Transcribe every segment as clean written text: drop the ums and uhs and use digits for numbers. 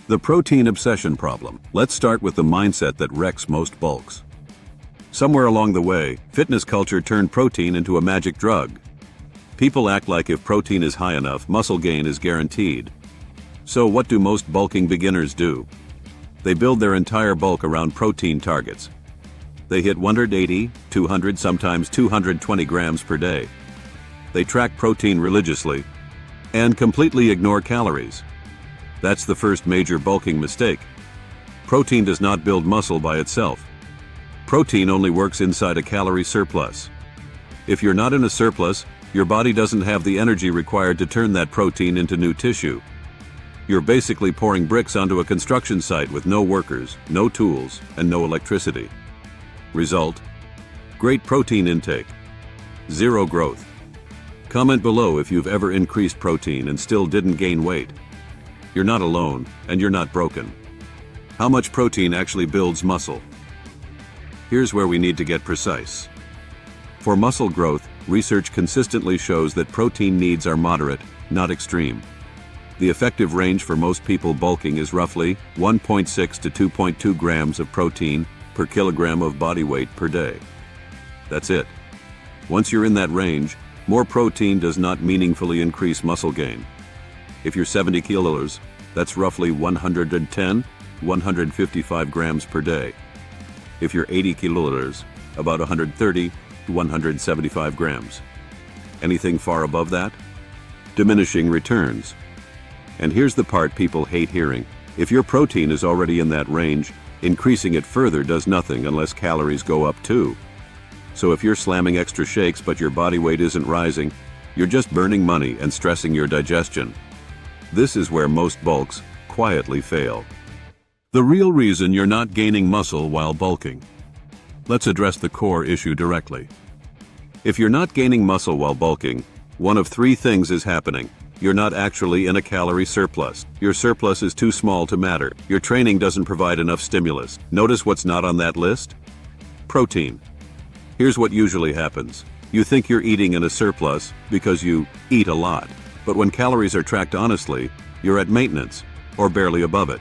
The protein obsession problem. Let's start with the mindset that wrecks most bulks. Somewhere along the way, fitness culture turned protein into a magic drug. People act like if protein is high enough, muscle gain is guaranteed. So what do most bulking beginners do? They build their entire bulk around protein targets. They hit 180, 200, sometimes 220 grams per day. They track protein religiously and completely ignore calories. That's the first major bulking mistake. Protein does not build muscle by itself. Protein only works inside a calorie surplus. If you're not in a surplus, your body doesn't have the energy required to turn that protein into new tissue. You're basically pouring bricks onto a construction site with no workers, no tools, and no electricity. Result: great protein intake, zero growth. Comment below if you've ever increased protein and still didn't gain weight. You're not alone, and you're not broken. How much protein actually builds muscle? Here's where we need to get precise. For muscle growth, research consistently shows that protein needs are moderate, not extreme. The effective range for most people bulking is roughly 1.6 to 2.2 grams of protein per kilogram of body weight per day. That's it. Once you're in that range, more protein does not meaningfully increase muscle gain. If you're 70 kilos, that's roughly 110, 155 grams per day. If you're 80 kilos, about 130 to 175 grams. Anything far above that? Diminishing returns. And here's the part people hate hearing. If your protein is already in that range, increasing it further does nothing unless calories go up too. So if you're slamming extra shakes but your body weight isn't rising, you're just burning money and stressing your digestion. This is where most bulks quietly fail. The real reason you're not gaining muscle while bulking. Let's address the core issue directly. If you're not gaining muscle while bulking, one of three things is happening. You're not actually in a calorie surplus. Your surplus is too small to matter. Your training doesn't provide enough stimulus. Notice what's not on that list? Protein. Here's what usually happens. You think you're eating in a surplus because you eat a lot. But when calories are tracked honestly, you're at maintenance, or barely above it.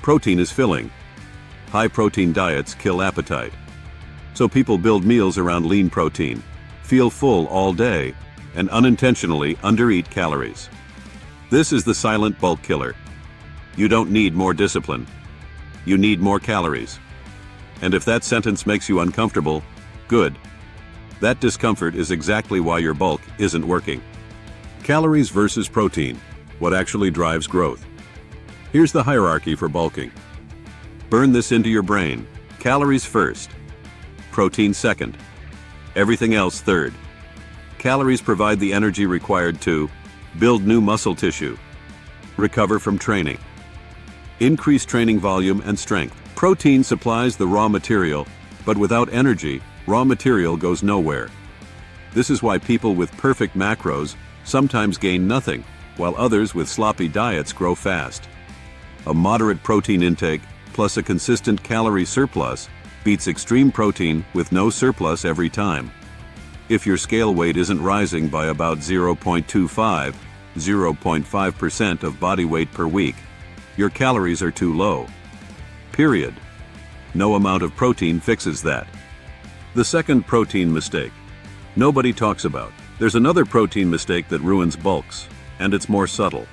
Protein is filling. High-protein diets kill appetite. So people build meals around lean protein, feel full all day, and unintentionally undereat calories. This is the silent bulk killer. You don't need more discipline. You need more calories. And if that sentence makes you uncomfortable, good. That discomfort is exactly why your bulk isn't working. Calories versus protein. What actually drives growth? Here's the hierarchy for bulking. Burn this into your brain. Calories first. Protein second. Everything else third. Calories provide the energy required to build new muscle tissue, recover from training, increase training volume and strength. Protein supplies the raw material, but without energy, raw material goes nowhere. This is why people with perfect macros sometimes gain nothing, while others with sloppy diets grow fast. A moderate protein intake plus a consistent calorie surplus beats extreme protein with no surplus every time. If your scale weight isn't rising by about 0.25, 0.5% of body weight per week, your calories are too low. Period. No amount of protein fixes that. The second protein mistake. Nobody talks about. There's another protein mistake that ruins bulks, and it's more subtle.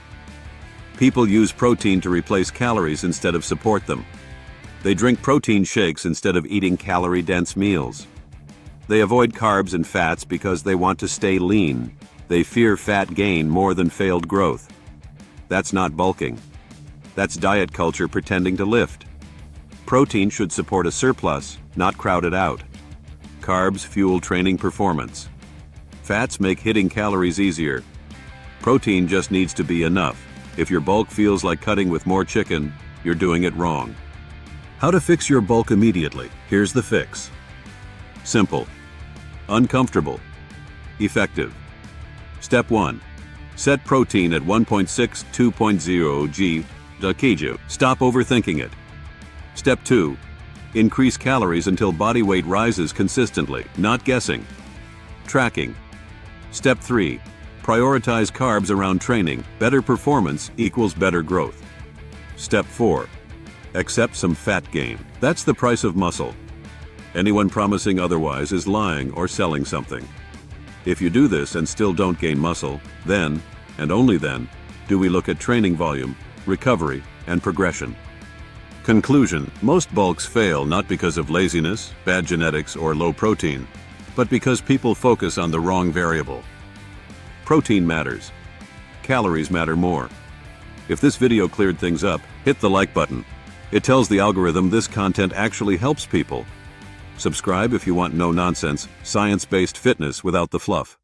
People use protein to replace calories instead of support them. They drink protein shakes instead of eating calorie-dense meals. They avoid carbs and fats because they want to stay lean. They fear fat gain more than failed growth. That's not bulking. That's diet culture pretending to lift. Protein should support a surplus, not crowd it out. Carbs fuel training performance. Fats make hitting calories easier. Protein just needs to be enough. If your bulk feels like cutting with more chicken, you're doing it wrong. How to fix your bulk immediately. Here's the fix. Simple. Uncomfortable. Effective. Step 1. Set protein at 1.6 2.0 g per kg. Stop overthinking it. Step 2. Increase calories until body weight rises consistently, not guessing. Tracking. Step 3. Prioritize carbs around training. Better performance equals better growth. Step 4. Accept some fat gain. That's the price of muscle. Anyone promising otherwise is lying or selling something. If you do this and still don't gain muscle, then, and only then, do we look at training volume, recovery, and progression. Conclusion: most bulks fail not because of laziness, bad genetics, or low protein, but because people focus on the wrong variable. Protein matters. Calories matter more. If this video cleared things up, hit the like button. It tells the algorithm this content actually helps people. Subscribe if you want no-nonsense, science-based fitness without the fluff.